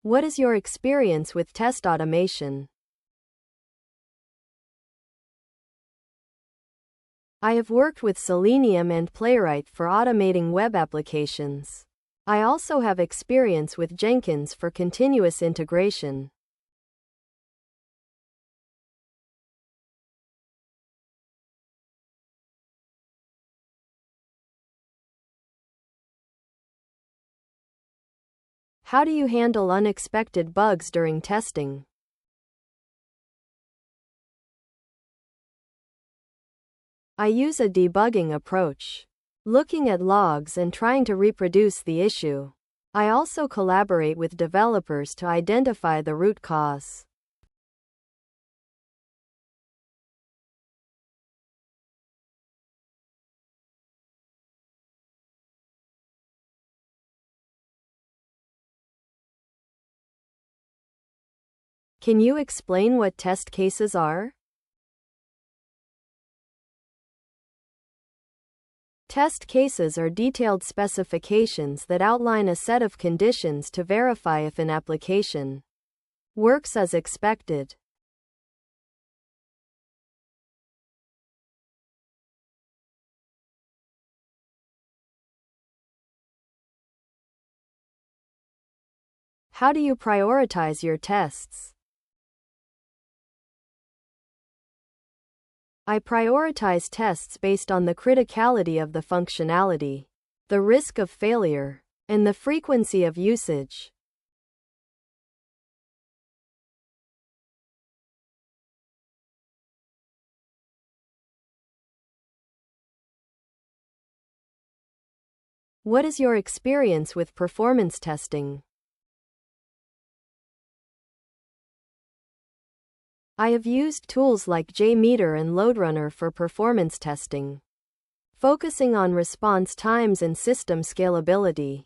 What is your experience with test automation? I have worked with Selenium and Playwright for automating web applications. I also have experience with Jenkins for continuous integration. How do you handle unexpected bugs during testing? I use a debugging approach, looking at logs and trying to reproduce the issue. I also collaborate with developers to identify the root cause. Can you explain what test cases are? Test cases are detailed specifications that outline a set of conditions to verify if an application works as expected. How do you prioritize your tests? I prioritize tests based on the criticality of the functionality, the risk of failure, and the frequency of usage. What is your experience with performance testing? I have used tools like JMeter and LoadRunner for performance testing, focusing on response times and system scalability.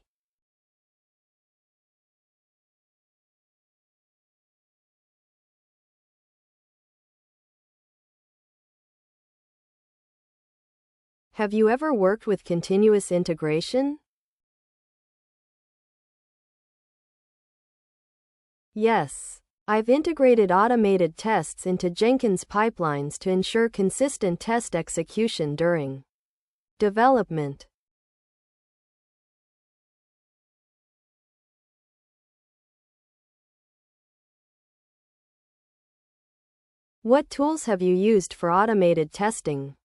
Have you ever worked with continuous integration? Yes. I've integrated automated tests into Jenkins pipelines to ensure consistent test execution during development. What tools have you used for automated testing?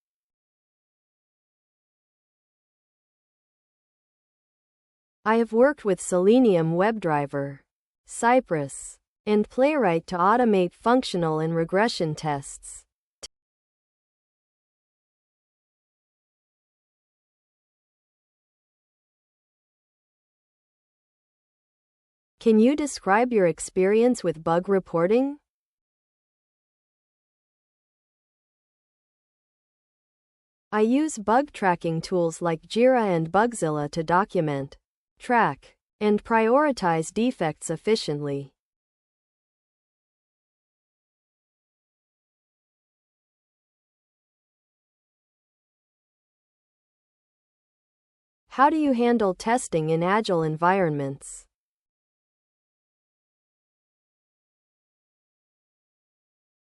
I have worked with Selenium WebDriver, Cypress, and Playwright to automate functional and regression tests. Can you describe your experience with bug reporting? I use bug tracking tools like Jira and Bugzilla to document, track, and prioritize defects efficiently. How do you handle testing in Agile environments?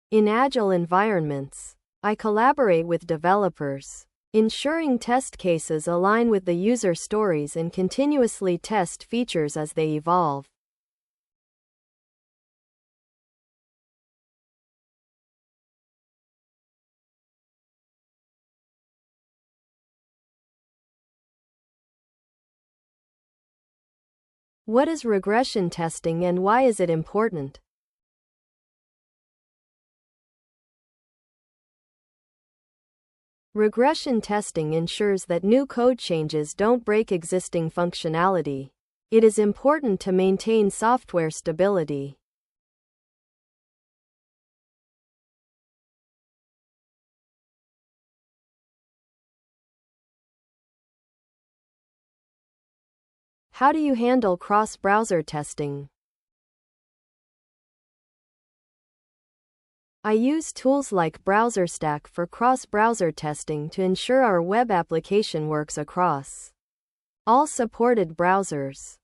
In Agile environments, I collaborate with developers, ensuring test cases align with the user stories and continuously test features as they evolve. What is regression testing and why is it important? Regression testing ensures that new code changes don't break existing functionality. It is important to maintain software stability. How do you handle cross-browser testing? I use tools like BrowserStack for cross-browser testing to ensure our web application works across all supported browsers.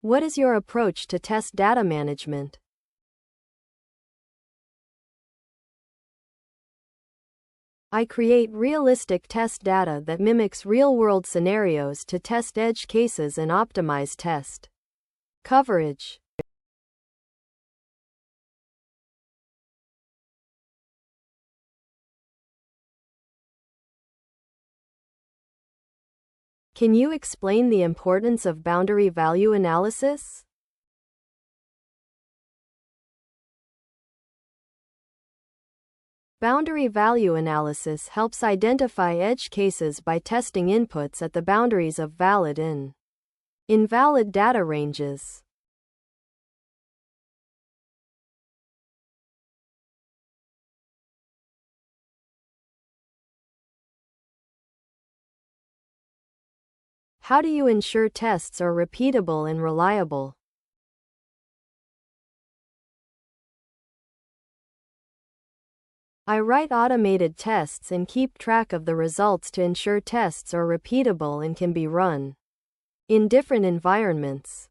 What is your approach to test data management? I create realistic test data that mimics real-world scenarios to test edge cases and optimize test coverage. Can you explain the importance of boundary value analysis? Boundary value analysis helps identify edge cases by testing inputs at the boundaries of valid and invalid data ranges. How do you ensure tests are repeatable and reliable? I write automated tests and keep track of the results to ensure tests are repeatable and can be run in different environments.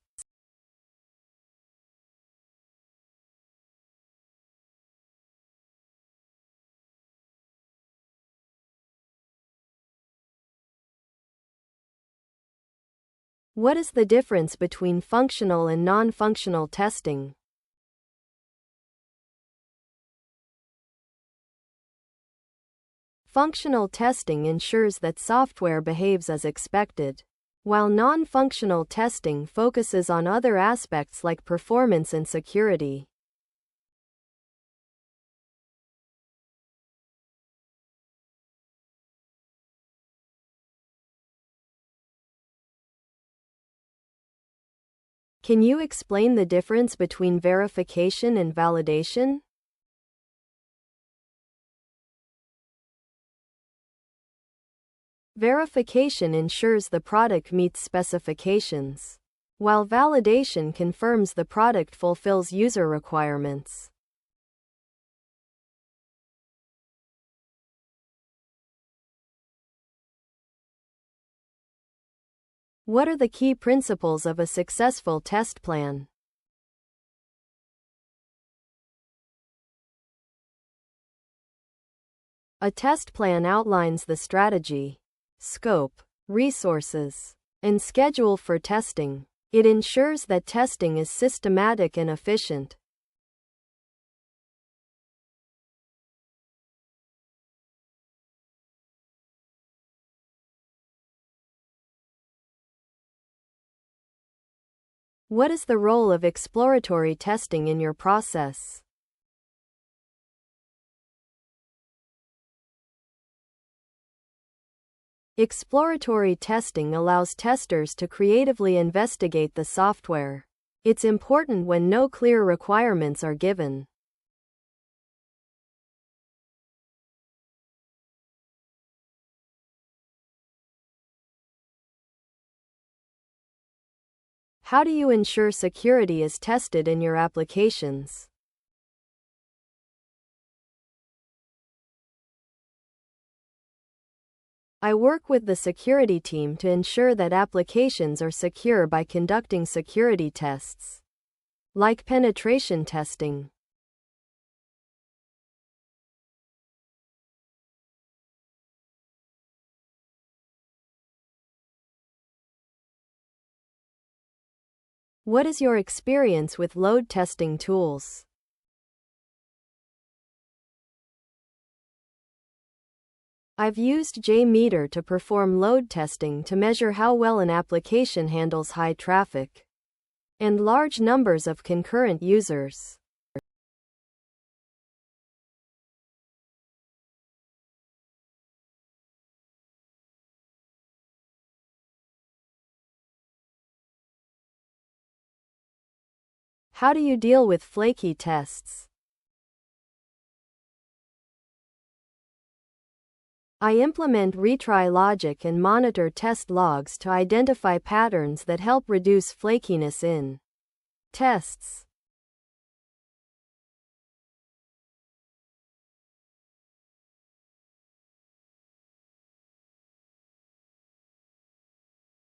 What is the difference between functional and non-functional testing? Functional testing ensures that software behaves as expected, while non-functional testing focuses on other aspects like performance and security. Can you explain the difference between verification and validation? Verification ensures the product meets specifications, while validation confirms the product fulfills user requirements. What are the key principles of a successful test plan? A test plan outlines the strategy, scope, resources, and schedule for testing. It ensures that testing is systematic and efficient. What is the role of exploratory testing in your process? Exploratory testing allows testers to creatively investigate the software. It's important when no clear requirements are given. How do you ensure security is tested in your applications? I work with the security team to ensure that applications are secure by conducting security tests, like penetration testing. What is your experience with load testing tools? I've used JMeter to perform load testing to measure how well an application handles high traffic and large numbers of concurrent users. How do you deal with flaky tests? I implement retry logic and monitor test logs to identify patterns that help reduce flakiness in tests.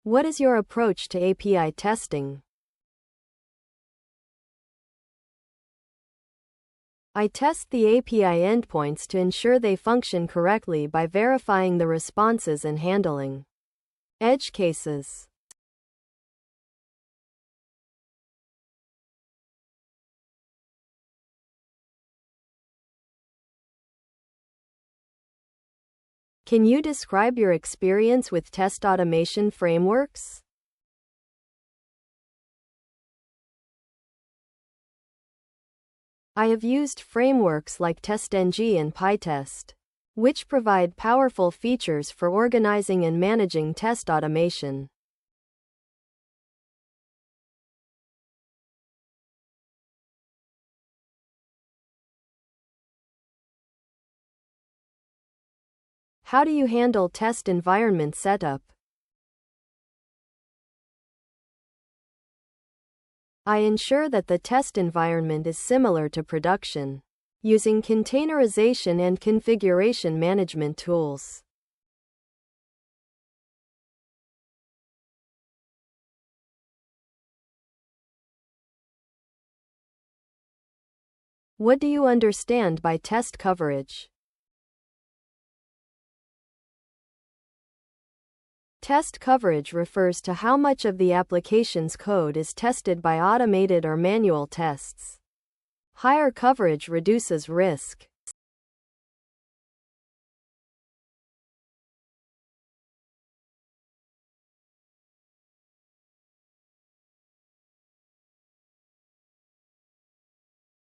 What is your approach to API testing? I test the API endpoints to ensure they function correctly by verifying the responses and handling edge cases. Can you describe your experience with test automation frameworks? I have used frameworks like TestNG and PyTest, which provide powerful features for organizing and managing test automation. How do you handle test environment setup? I ensure that the test environment is similar to production, using containerization and configuration management tools. What do you understand by test coverage? Test coverage refers to how much of the application's code is tested by automated or manual tests. Higher coverage reduces risk.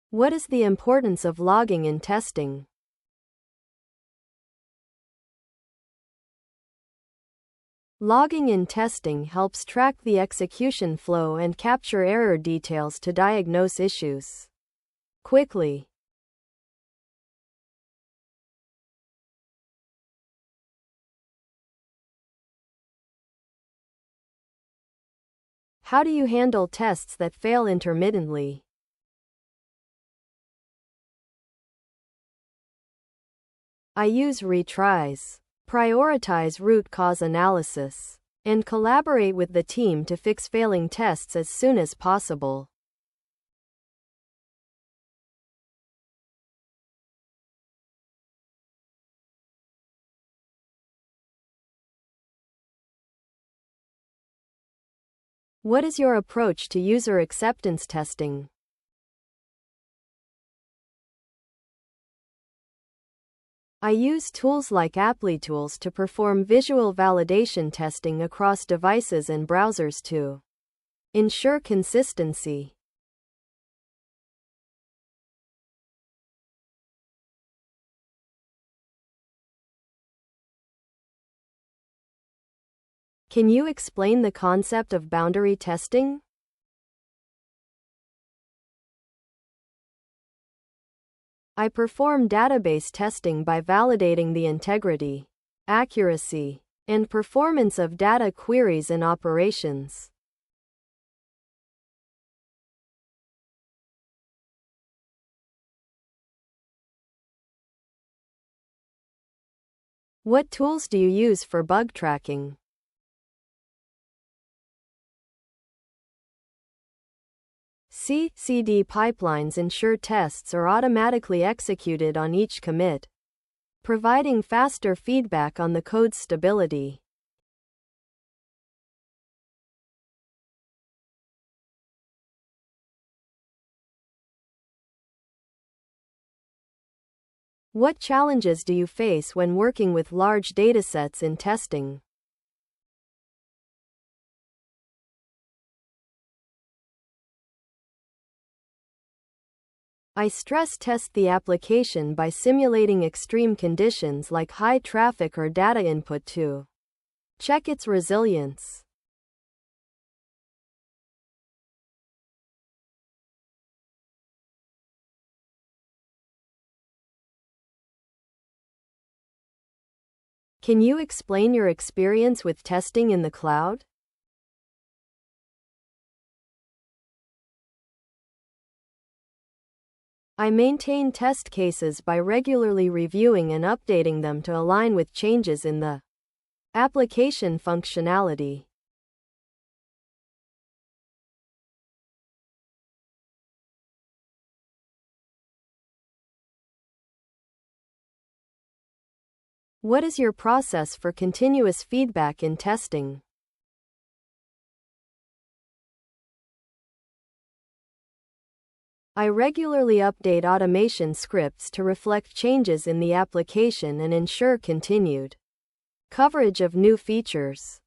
What is the importance of logging in testing? Logging in testing helps track the execution flow and capture error details to diagnose issues quickly. How do you handle tests that fail intermittently? I use retries, prioritize root cause analysis, and collaborate with the team to fix failing tests as soon as possible. What is your approach to user acceptance testing? I use tools like ApplyTools to perform visual validation testing across devices and browsers to ensure consistency. Can you explain the concept of boundary testing? I perform database testing by validating the integrity, accuracy, and performance of data queries and operations. What tools do you use for bug tracking? CI/CD pipelines ensure tests are automatically executed on each commit, providing faster feedback on the code's stability. What challenges do you face when working with large datasets in testing? I stress test the application by simulating extreme conditions like high traffic or data input to check its resilience. Can you explain your experience with testing in the cloud? I maintain test cases by regularly reviewing and updating them to align with changes in the application functionality. What is your process for continuous feedback in testing? I regularly update automation scripts to reflect changes in the application and ensure continued coverage of new features.